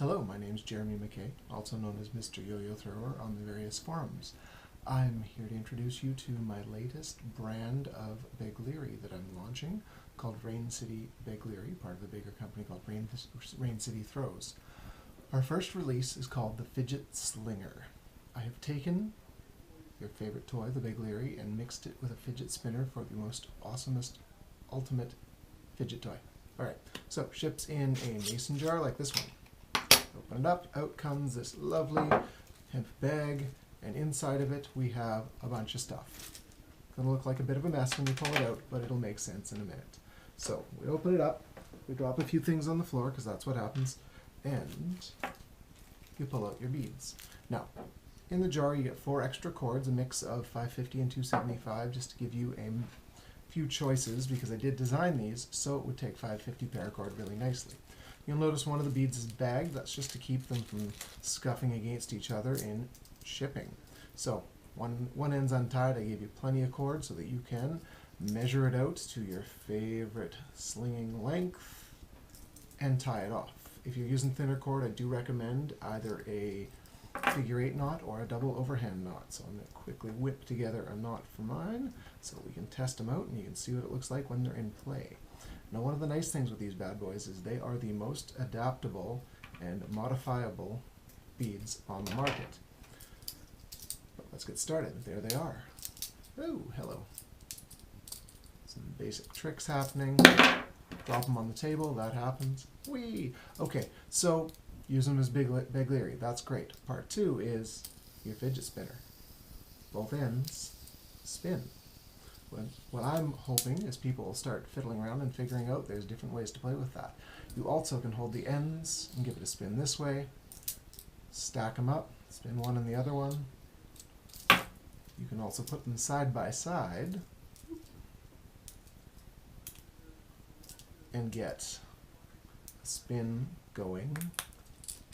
Hello, my name is Jeremy McKay, also known as Mr Yoyothrowers on the various forums. I'm here to introduce you to my latest brand of Begleri that I'm launching, called Rain City Begleri, part of the bigger company called Rain City Throws. Our first release is called the Fidget Slinger. I have taken your favorite toy, the Begleri, and mixed it with a fidget spinner for the most awesomest, ultimate fidget toy. Alright, so ships in a mason jar like this one. Open it up, out comes this lovely hemp bag, and inside of it we have a bunch of stuff. Gonna look like a bit of a mess when you pull it out, but it'll make sense in a minute. So we open it up, we drop a few things on the floor because that's what happens, and you pull out your beads. Now, in the jar you get 4 extra cords, a mix of 550 and 275, just to give you a few choices, because I did design these so it would take 550 paracord really nicely. You'll notice one of the beads is bagged. That's just to keep them from scuffing against each other in shipping. So one end's untied. I gave you plenty of cord so that you can measure it out to your favorite slinging length and tie it off. If you're using thinner cord, I do recommend either a figure 8 knot or a double overhand knot. So I'm going to quickly whip together a knot for mine so we can test them out and you can see what it looks like when they're in play. Now, one of the nice things with these bad boys is they are the most adaptable and modifiable beads on the market. But let's get started. There they are. Oh, hello. Some basic tricks happening. Drop them on the table. That happens. Whee! Okay, so use them as Begleri. That's great. Part 2 is your fidget spinner. Both ends spin. What I'm hoping is people will start fiddling around and figuring out there's different ways to play with that. You also can hold the ends and give it a spin this way, stack them up, spin one and the other one. You can also put them side by side and get a spin going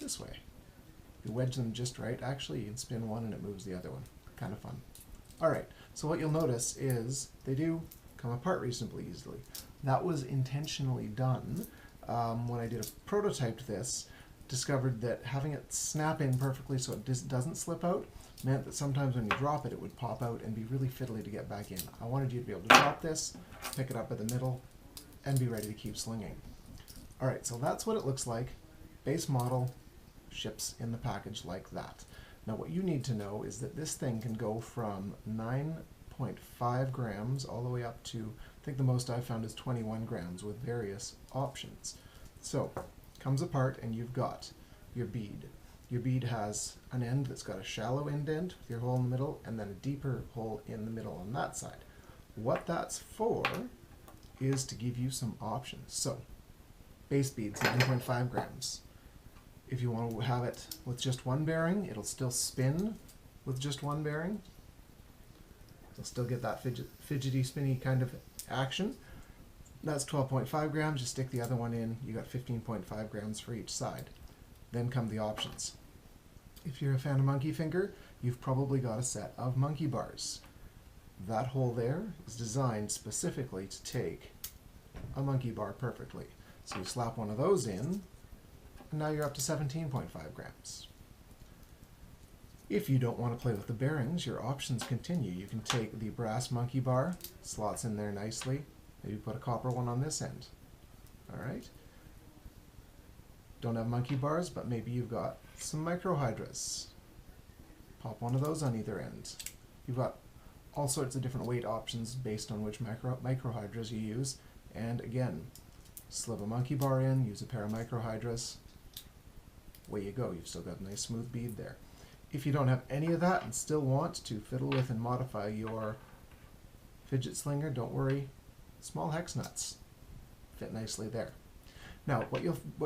this way. If you wedge them just right, actually you can spin one and it moves the other one. Kind of fun. Alright, so what you'll notice is they do come apart reasonably easily. That was intentionally done. When I did a prototype this, discovered that having it snap in perfectly so it doesn't slip out meant that sometimes when you drop it, it would pop out and be really fiddly to get back in. I wanted you to be able to drop this, pick it up at the middle, and be ready to keep slinging. Alright, so that's what it looks like. Base model ships in the package like that. Now what you need to know is that this thing can go from 9.5 grams all the way up to, I think the most I've found is 21 grams with various options. So, comes apart and you've got your bead. Your bead has an end that's got a shallow indent with your hole in the middle and then a deeper hole in the middle on that side. What that's for is to give you some options. So, base beads, 9.5 grams. If you want to have it with just one bearing, it'll still spin with just one bearing. You'll still get that fidgety, spinny kind of action. That's 12.5 grams. You stick the other one in, you got 15.5 grams for each side. Then come the options. If you're a fan of monkey finger, you've probably got a set of monkey bars. That hole there is designed specifically to take a monkey bar perfectly. So you slap one of those in, and now you're up to 17.5 grams. If you don't want to play with the bearings, your options continue. You can take the brass monkey bar, slots in there nicely, maybe put a copper one on this end. Alright? Don't have monkey bars, but maybe you've got some microhydras. Pop one of those on either end. You've got all sorts of different weight options based on which microhydras you use, and again, slip a monkey bar in, use a pair of microhydras. Away you go, you've still got a nice smooth bead there. If you don't have any of that and still want to fiddle with and modify your fidget slinger, don't worry, small hex nuts fit nicely there. Now, what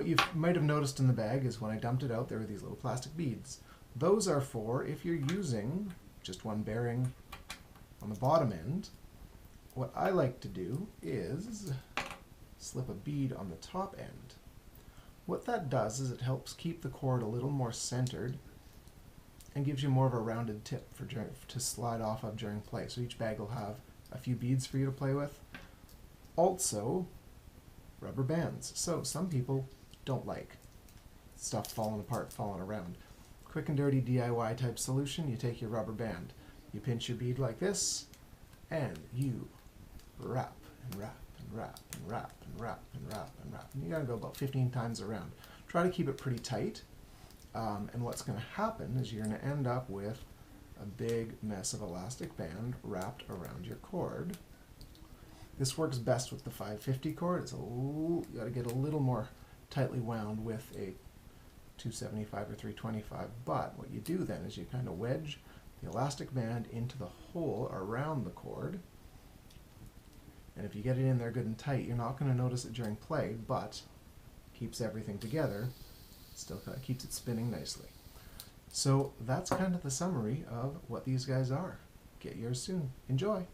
you might have noticed in the bag is when I dumped it out, there were these little plastic beads. Those are for if you're using just one bearing on the bottom end. What I like to do is slip a bead on the top end. What that does is it helps keep the cord a little more centered and gives you more of a rounded tip to slide off of during play. So each bag will have a few beads for you to play with. Also, rubber bands. So some people don't like stuff falling apart, falling around. Quick and dirty DIY type solution, you take your rubber band, you pinch your bead like this, and you wrap and wrap and wrap and wrap and wrap and wrap and wrap. And you gotta go about 15 times around. Try to keep it pretty tight, and what's gonna happen is you're gonna end up with a big mess of elastic band wrapped around your cord. This works best with the 550 cord. You gotta get a little more tightly wound with a 275 or 325, but what you do then is you kind of wedge the elastic band into the hole around the cord, and if you get it in there good and tight, you're not going to notice it during play, but keeps everything together, still kind of keeps it spinning nicely. So that's kind of the summary of what these guys are. Get yours soon. Enjoy!